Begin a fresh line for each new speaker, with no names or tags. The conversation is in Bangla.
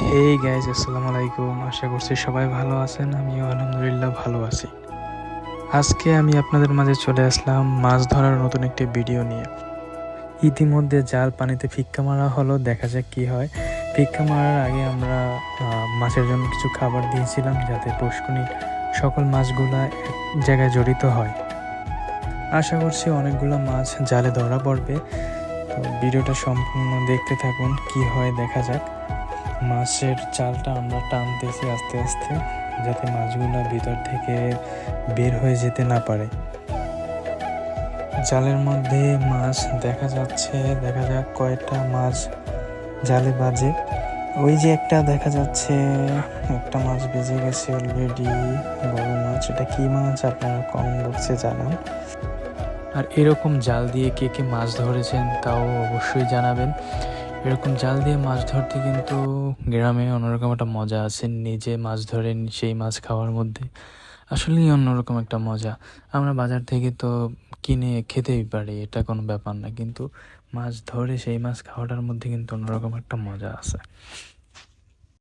হেই গাইজ, আসসালামু আলাইকুম। আশা করছি সবাই ভালো আছেন। আমিও আলহামদুলিল্লাহ ভালো আছি। আজকে আমি আপনাদের মাঝে চলে আসলাম মাছ ধরার নতুন একটি ভিডিও নিয়ে। ইতিমধ্যে জাল পানিতে ফিক্কা মারা হলো, দেখা যাক কি হয়। ফিক্কা মারার আগে আমরা মাছের জন্য কিছু খাবার দিয়েছিলাম যাতে পুষ্করিণীর সকল মাছগুলা এক জায়গায় জড়িত হয়। আশা করছি অনেকগুলো মাছ জালে ধরা পড়বে। তো ভিডিওটা সম্পূর্ণ দেখতে থাকুন, কি হয় দেখা যাক। মাছের জালটা আমরা টানতেছি আস্তে আস্তে, যাতে মাছগুলো ভিতর থেকে বের হয়ে যেতে না পারে। জালের মধ্যে মাছ দেখা যাচ্ছে, দেখা যাক কয়টা মাছ জালে বাজে। ওই যে একটা দেখা যাচ্ছে, একটা মাছ বেজে গেছে অলরেডি, বড় মাছ। এটা কি মাছ আপনারা কমেন্ট বক্সে জানান। আর এরকম জাল দিয়ে কে কে মাছ ধরেছেন তাও অবশ্যই জানাবেন। এরকম জাল দিয়ে মাছ ধরতে কিন্তু গ্রামে অন্যরকম একটা মজা আছে। নিজে মাছ ধরে সেই মাছ খাওয়ার মধ্যে আসলেই অন্যরকম একটা মজা। আমরা বাজার থেকে তো কিনে খেতেই পারি, এটা কোনো ব্যাপার না, কিন্তু মাছ ধরে সেই মাছ খাওয়াটার মধ্যে কিন্তু অন্যরকম একটা মজা আছে।